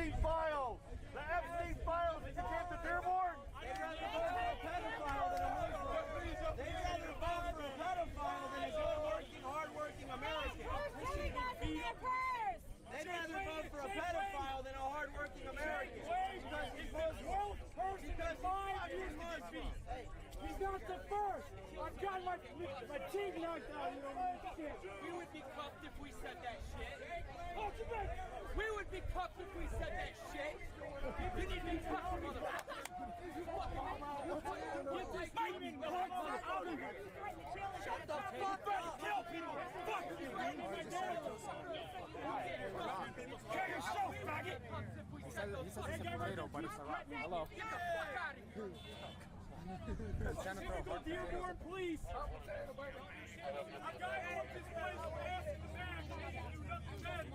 Epstein files. The Epstein files. Did you get the Dearborn? They'd rather vote for a pedophile than a Muslim. They'd rather vote for a pedophile than a good-working, hard-working American. Who's telling us in their purse? They'd rather vote for a pedophile than a hard-working American. Because he's Muslim. Because 5 years Muslim. He's not the first. I've got my teeth knocked out. You know shit. We would be cuffed if we said that shit. Oh, come back. We would be cuffed if we said that shit. You need to be cuffed, motherfucker. You fucking get this screaming the fuck out of here. Shut the fuck up. Kill people. Fuck you. Kill yourself, faggot. He said it's a potato, but it's a rock. Hello. Get the fuck out of here. Typical Dearborn police. A guy who this place with ass in the back. Do nothing bad.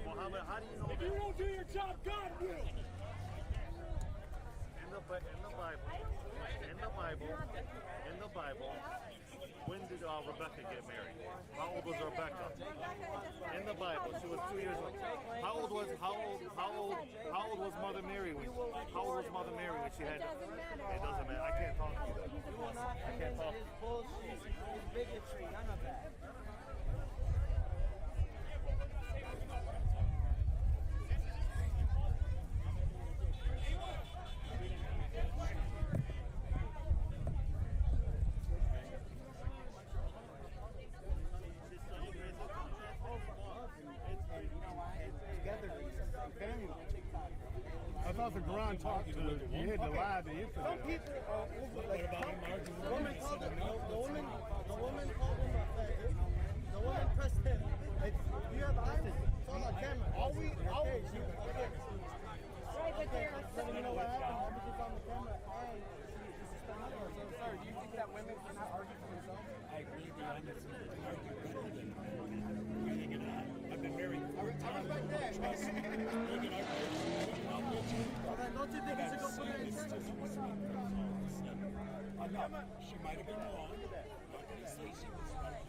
Mohammed, how do you know If that? you don't do your job, God will. In the Bible, when did Rebecca get married? How old was Rebecca? In the Bible, she was 2 years old. How old was Mother Mary when she had? It doesn't matter. I can't talk to you. You will not can't talk. his bullshit, his bigotry, none of that. I thought the Quran talked to you. You had to lie the infinite. Some people are the woman called him a faggot. The woman pressed him. You have eyes? It's all on camera. Right, but they're Let me know what happened. Everything's on the camera. So, sir, do you think that women cannot argue for themselves? I agree with you. I'm just argue better than I think it is. I've been married. I respect that. Don't you think he should go put it in church? I'm not. She might have been wrong. I'm not going to say she was right.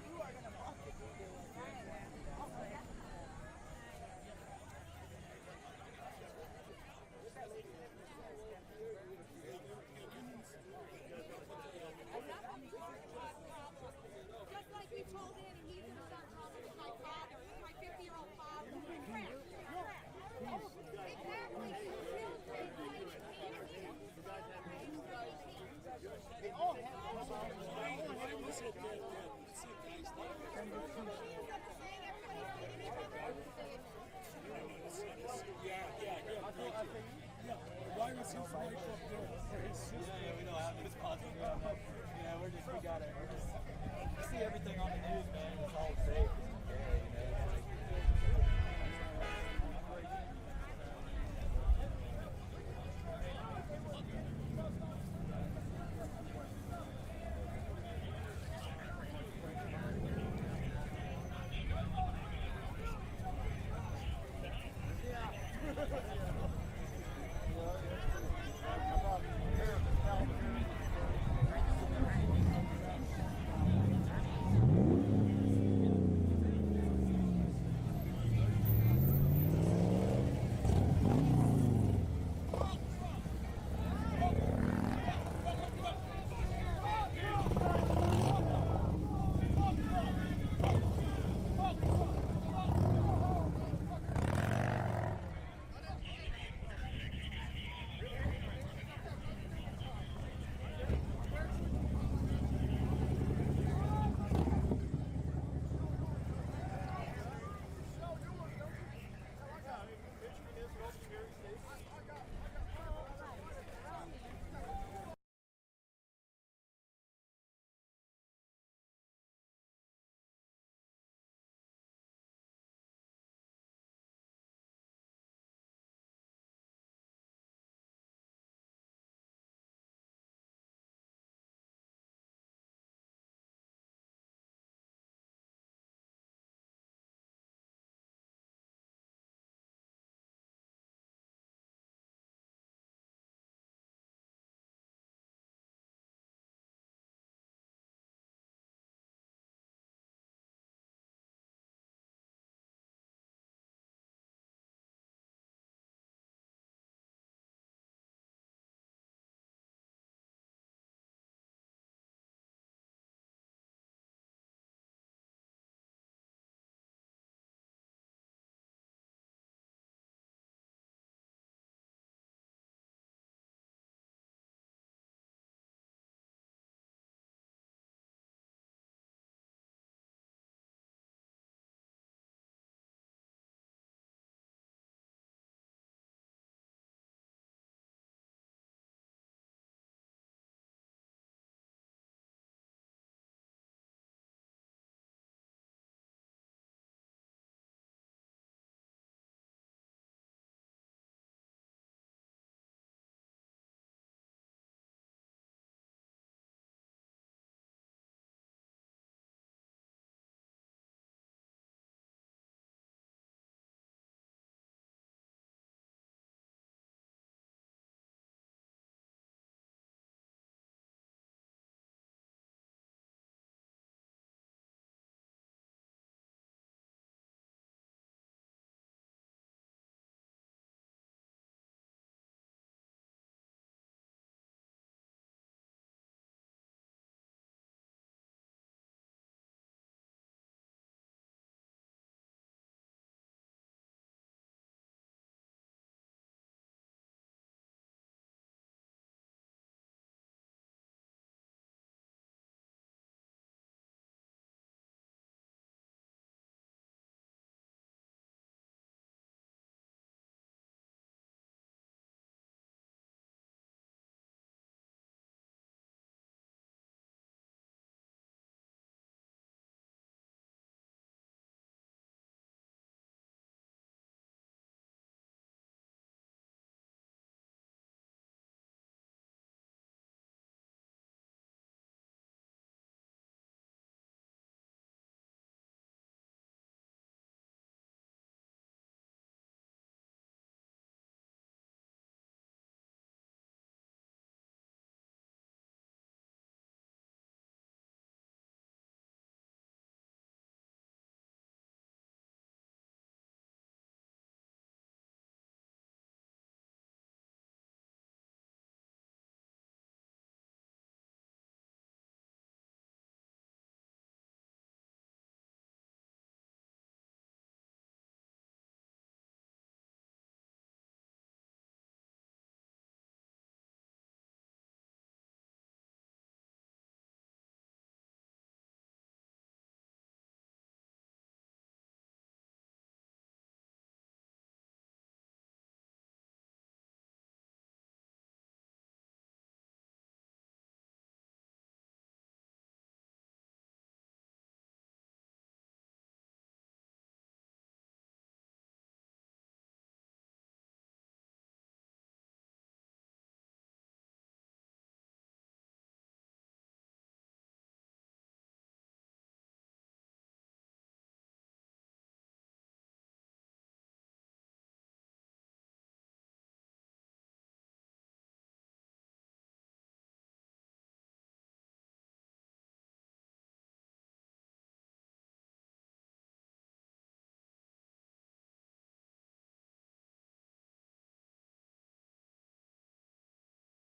you are going to walk it. Just like we told Annie, he's going to start talking to my father, my 50-year-old father. Exactly. They all have Why was it that why was his wife up there? Yeah, we don't have this positive. Yeah, we see everything on the news, man. It's all safe.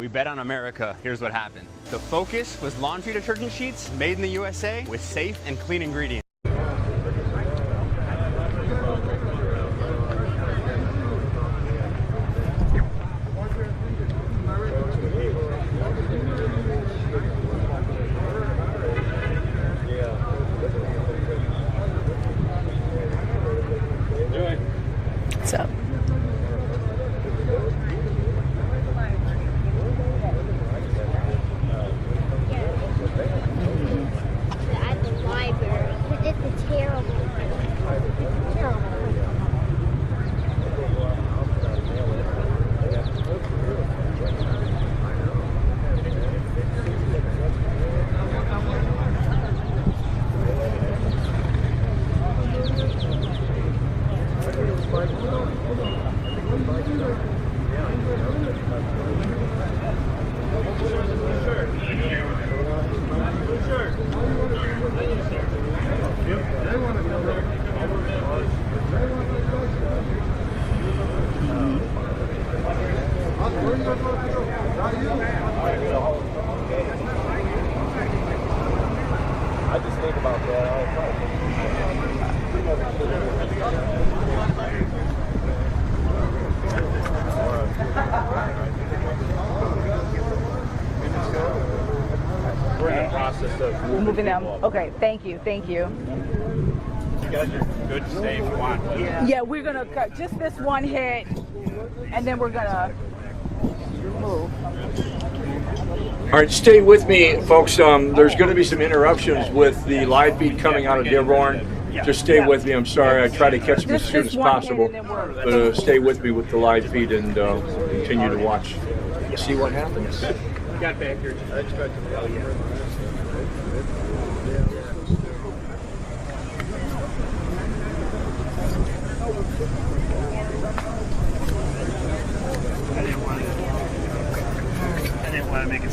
We bet on America. Here's what happened. The focus was laundry detergent sheets made in the USA with safe and clean ingredients. What's up? At the library. It's a terrible. I just think about that all the time. We're in the process of Moving them. Okay, thank you, thank you. You guys are good to stay if you want. Yeah, we're gonna cut just this one hit, and then we're gonna move. All right, stay with me, folks. There's going to be some interruptions with the live feed coming out of Dearborn. Just stay with me. I'm sorry. I try to catch them as soon as possible. But stay with me with the live feed and continue to watch. See what happens. Got back here. I expect to tell you.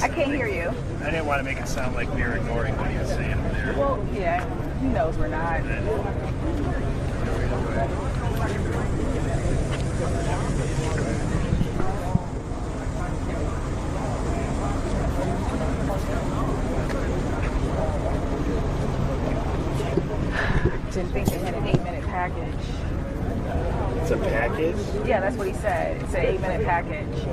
I can't hear you. I didn't want to make it sound like we were ignoring what he was saying over there. Well, yeah, he knows we're not. Didn't think they had an 8-minute package. It's a package? Yeah, that's what he said. It's an 8-minute package.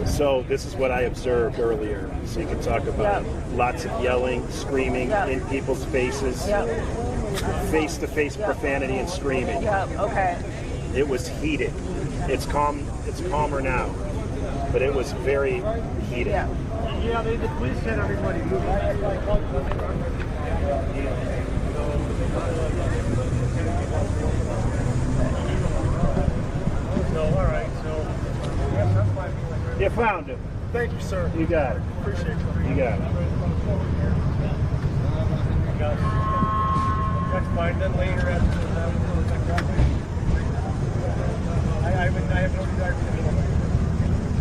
So this is what I observed earlier. So you can talk about lots of yelling, screaming in people's faces, face-to-face profanity and screaming. Okay. It was heated. It's calm. It's calmer now, but it was very heated. Yeah, the police said everybody moved. So, all right, so You found him. thank you, sir. You got it. Appreciate you. You got it. That's fine. Then later after I have no desire to do it.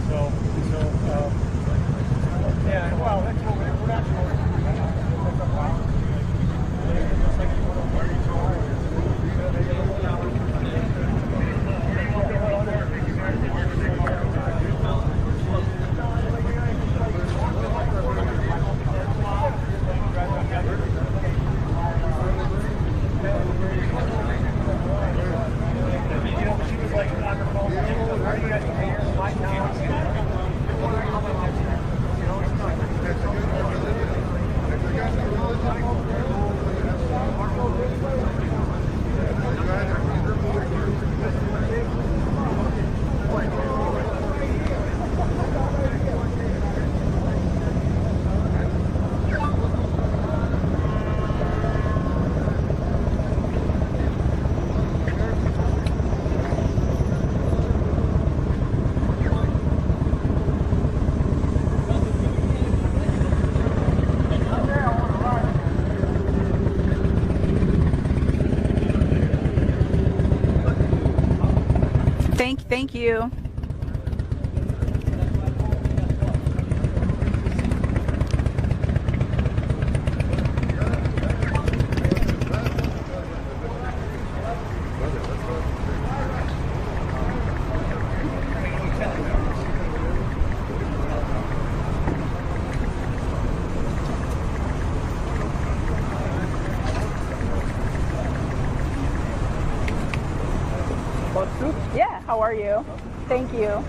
So, yeah, well, that's what we're not sure. That's a problem. Just like you want to party so hard. She was like on her phone. Are you guys here? My town. Thank you. How are you? Thank you.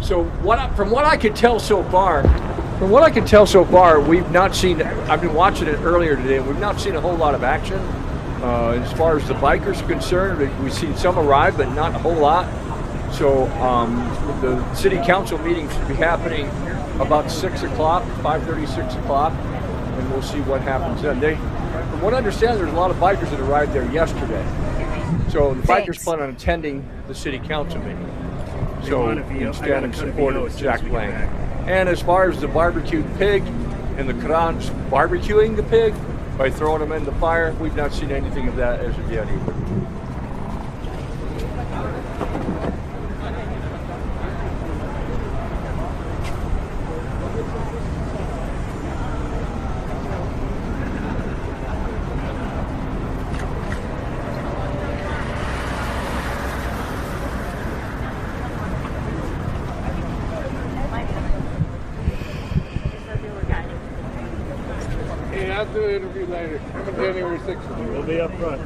So from what I can tell so far, we've not seen. I've been watching it earlier today. We've not seen a whole lot of action. As far as the bikers are concerned, we've seen some arrive, but not a whole lot. So the city council meeting should be happening about 6 o'clock, 5:30, 6 o'clock, and we'll see what happens then. From what I understand, there's a lot of bikers that arrived there yesterday. So the bikers plan on attending the city council meeting. So instead in support of Jack Lang. And as far as the barbecued pig and the Quran's barbecuing the pig by throwing them in the fire, we've not seen anything of that as of yet either. I'll do an interview later. I'm on January 6th. We'll be up front.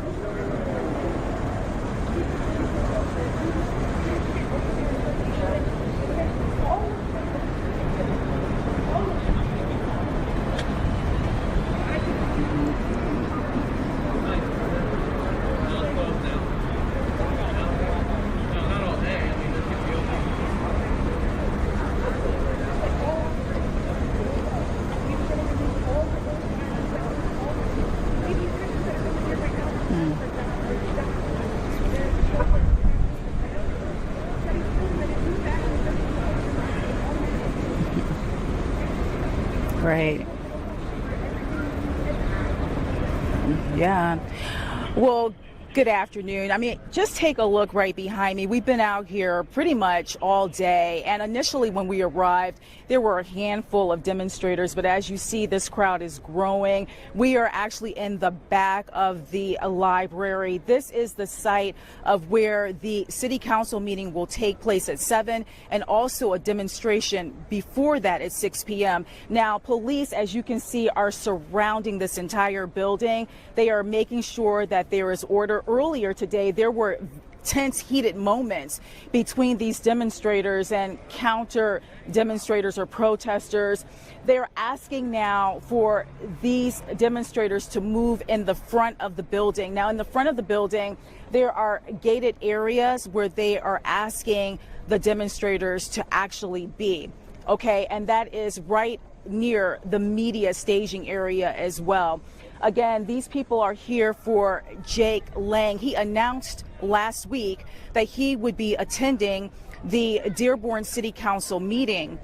Right. Yeah. Well, good afternoon. I mean, just take a look right behind me. We've been out here pretty much all day. And initially when we arrived, there were a handful of demonstrators. But as you see, this crowd is growing. We are actually in the back of the library. This is the site of where the city council meeting will take place at 7 and also a demonstration before that at 6 p.m. Now, police, as you can see, are surrounding this entire building. They are making sure that there is order. Earlier today, there were tense, heated moments between these demonstrators and counter demonstrators or protesters. They're asking now for these demonstrators to move in the front of the building. Now, in the front of the building, there are gated areas where they are asking the demonstrators to actually be. Okay, and that is right near the media staging area as well. Again, these people are here for Jake Lang. He announced last week that he would be attending the Dearborn City Council meeting.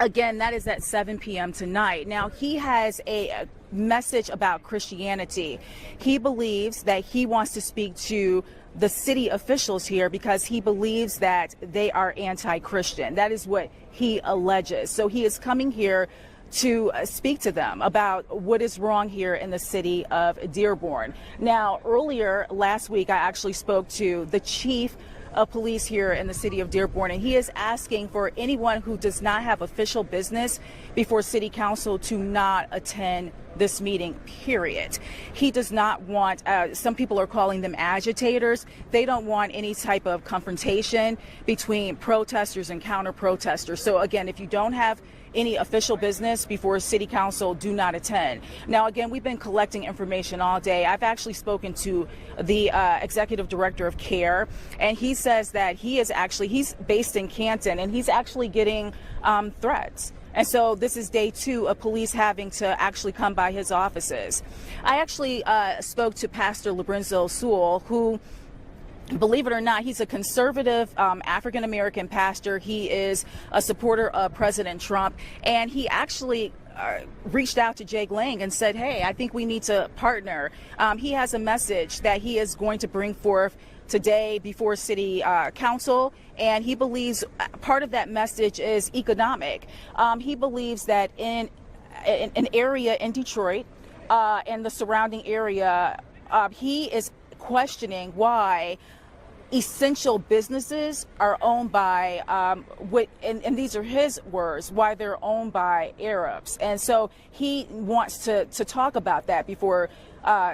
Again, that is at 7 p.m. tonight. Now, he has a message about Christianity. He believes that he wants to speak to the city officials here because he believes that they are anti-Christian. That is what he alleges. So he is coming here to speak to them about what is wrong here in the city of Dearborn. Now, earlier last week, I actually spoke to the chief of police here in the city of Dearborn, and he is asking for anyone who does not have official business before City Council to not attend this meeting, period. He does not want, some people are calling them agitators. They don't want any type of confrontation between protesters and counter-protesters. So again, if you don't have any official business before City Council, do not attend. Now, again, we've been collecting information all day. I've actually spoken to the executive director of CARE, and he says that he's based in Canton, and he's actually getting threats. And so this is day 2 of police having to actually come by his offices. I actually spoke to Pastor Lorenzo Sewell, who, believe it or not, he's a conservative African-American pastor. He is a supporter of President Trump, and he actually reached out to Jake Lang and said, hey, I think we need to partner. He has a message that he is going to bring forth today before City Council, and he believes part of that message is economic. He believes that in an area in Detroit and the surrounding area, he is questioning why essential businesses are owned by, and these are his words, why they're owned by Arabs. And so he wants to talk about that before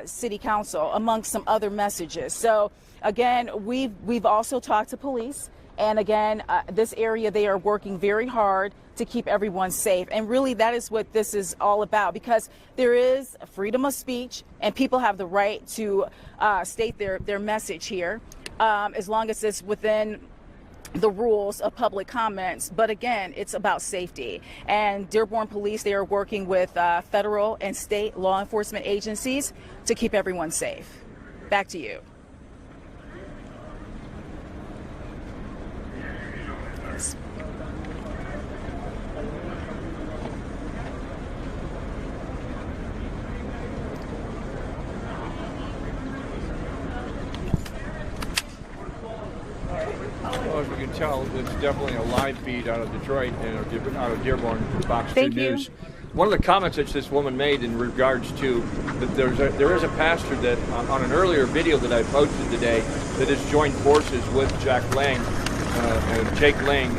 City Council, among some other messages. So again, we've also talked to police, and again, this area, they are working very hard to keep everyone safe. And really, that is what this is all about, because there is freedom of speech, and people have the right to state their message here, as long as it's within the rules of public comments. But again, it's about safety. And Dearborn Police, they are working with federal and state law enforcement agencies to keep everyone safe. Back to you. Well, as you can tell, it's definitely a live feed out of Detroit and out of Dearborn for Fox 2 News. One of the comments that this woman made in regards to that there is a pastor that on an earlier video that I posted today that has joined forces with Jake Lang,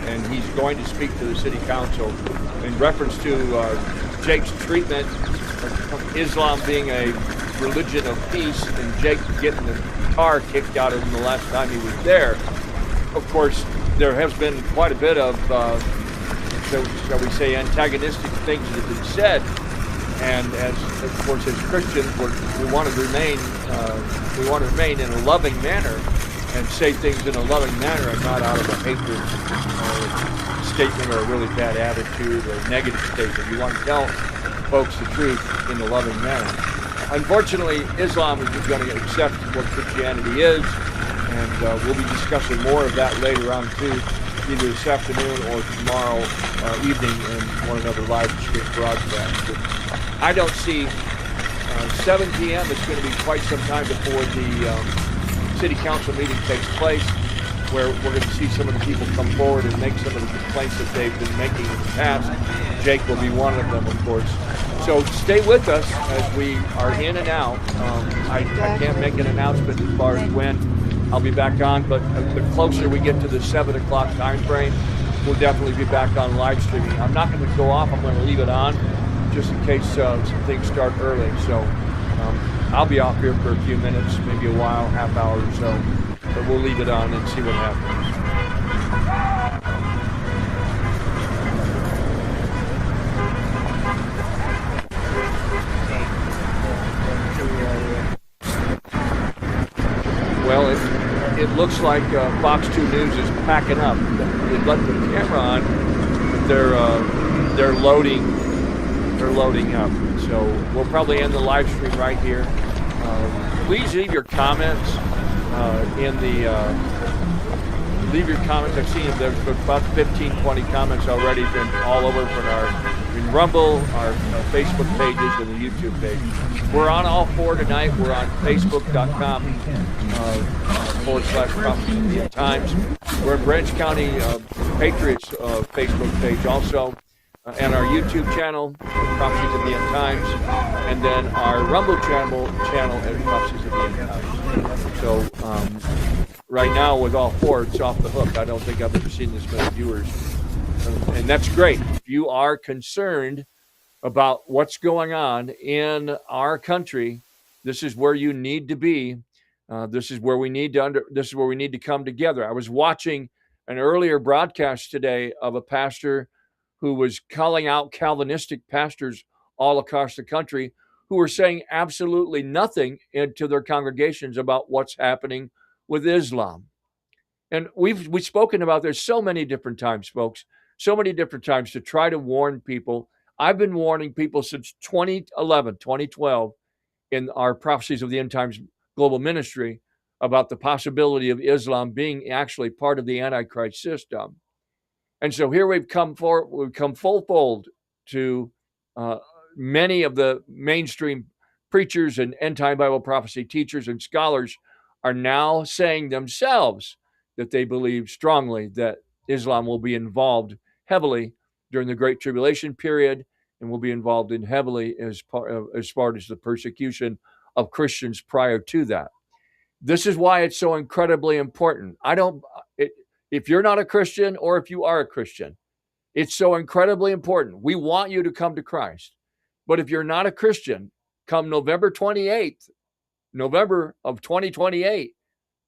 and he's going to speak to the City Council in reference to Jake's treatment of Islam being a religion of peace and Jake getting the car kicked out of him the last time he was there. Of course, there has been quite a bit of, shall we say, antagonistic things that have been said, and of course, as Christians, we want to remain in a loving manner and say things in a loving manner and not out of a hatred statement or a really bad attitude or a negative statement. We want to tell folks the truth in a loving manner. Unfortunately, Islam is going to accept what Christianity is, and we'll be discussing more of that later on too, either this afternoon or tomorrow evening in one another live stream broadcast. But I don't see 7 p.m. It's going to be quite some time before the City Council meeting takes place, where we're going to see some of the people come forward and make some of the complaints that they've been making in the past. Jake will be one of them, of course. So stay with us as we are in and out. I can't make an announcement as far as when I'll be back on, but the closer we get to the 7 o'clock time frame, we'll definitely be back on live streaming. I'm not going to go off. I'm going to leave it on just in case some things start early. So I'll be off here for a few minutes, maybe a while, half hour or so, but we'll leave it on and see what happens. Well, it looks like Fox 2 News is packing up. They let the camera on, but they're loading. They're loading up. So we'll probably end the live stream right here. Please leave your comments leave your comments. I've seen there's about 15, 20 comments already been all over from in Rumble, our Facebook pages, and the YouTube page. We're on all 4 tonight. We're on Facebook.com /Prophecies of the End Times. We're in Branch County Patriots Facebook page also, and our YouTube channel, Prophecies of the End Times, and then our Rumble channel at Prophecies of the End Times. So right now with all four, it's off the hook. I don't think I've ever seen this many viewers. And that's great. If you are concerned about what's going on in our country, this is where you need to be. This is where we need to come together. I was watching an earlier broadcast today of a pastor who was calling out Calvinistic pastors all across the country who were saying absolutely nothing into their congregations about what's happening with Islam. And we've spoken about this so many different times, folks, so many different times to try to warn people. I've been warning people since 2011, 2012 in our Prophecies of the End Times Global Ministry about the possibility of Islam being actually part of the Antichrist system. And so here we've come full fold to many of the mainstream preachers and end-time Bible prophecy teachers and scholars are now saying themselves that they believe strongly that Islam will be involved heavily during the Great Tribulation period and will be involved in heavily as far as the persecution of Christians prior to that. This is why it's so incredibly important. If you're not a Christian or if you are a Christian, it's so incredibly important. We want you to come to Christ. But if you're not a Christian, come November 28th, November of 2028,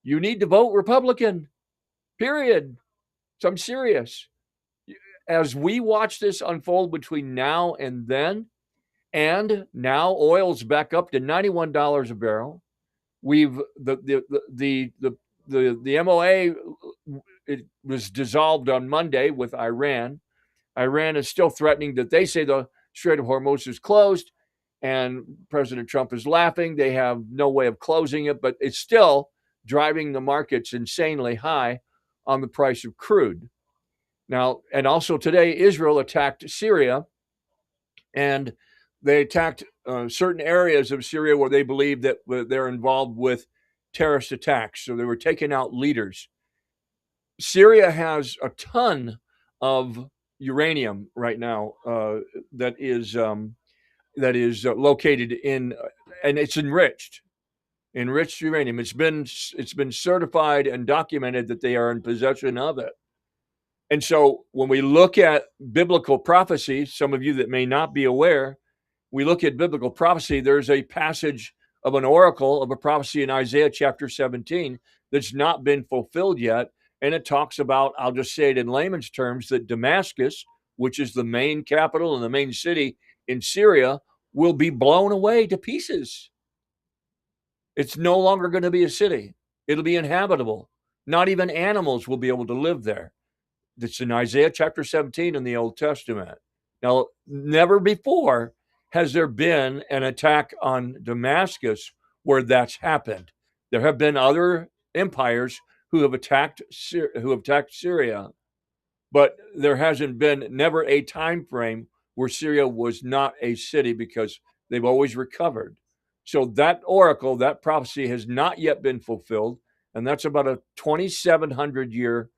you need to vote Republican, period. So I'm serious. As we watch this unfold between now and then, and now oil's back up to $91 a barrel. The MOA, it was dissolved on Monday with Iran. Iran is still threatening that they say the Strait of Hormuz is closed, and President Trump is laughing. They have no way of closing it, but it's still driving the markets insanely high on the price of crude. Now, and also today, Israel attacked Syria, and they attacked certain areas of Syria where they believe that they're involved with terrorist attacks. So they were taking out leaders. Syria has a ton of uranium right now that is located in, and it's enriched uranium. It's been certified and documented that they are in possession of it. And so when we look at biblical prophecy, some of you that may not be aware, we look at biblical prophecy, there's a passage of an oracle of a prophecy in Isaiah chapter 17 that's not been fulfilled yet. And it talks about, I'll just say it in layman's terms, that Damascus, which is the main capital and the main city in Syria, will be blown away to pieces. It's no longer going to be a city. It'll be inhabitable. Not even animals will be able to live there. That's in Isaiah chapter 17 in the Old Testament. Now, never before has there been an attack on Damascus where that's happened. There have been other empires who have attacked Syria, but there hasn't been never a time frame where Syria was not a city because they've always recovered. So that oracle, that prophecy has not yet been fulfilled, and that's about a 2,700-year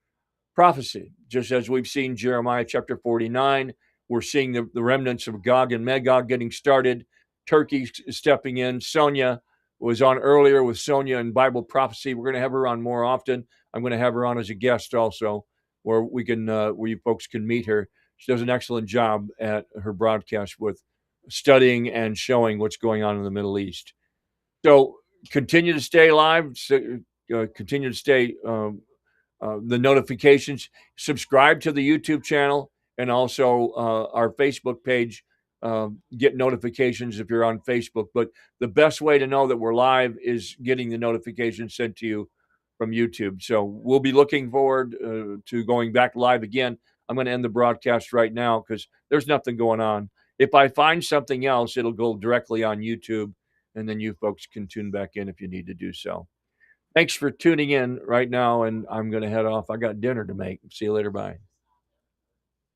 prophecy. Just as we've seen Jeremiah chapter 49, we're seeing the remnants of Gog and Magog getting started. Turkey stepping in. Sonia was on earlier with Sonia and Bible prophecy. We're going to have her on more often. I'm going to have her on as a guest also, where where you folks can meet her. She does an excellent job at her broadcast with studying and showing what's going on in the Middle East. So continue to stay live. Continue to stay the notifications. Subscribe to the YouTube channel and also our Facebook page. Get notifications if you're on Facebook. But the best way to know that we're live is getting the notifications sent to you from YouTube. So we'll be looking forward to going back live again. I'm going to end the broadcast right now because there's nothing going on. If I find something else, it'll go directly on YouTube, and then you folks can tune back in if you need to do so. Thanks for tuning in right now, and I'm going to head off. I got dinner to make. See you later. Bye.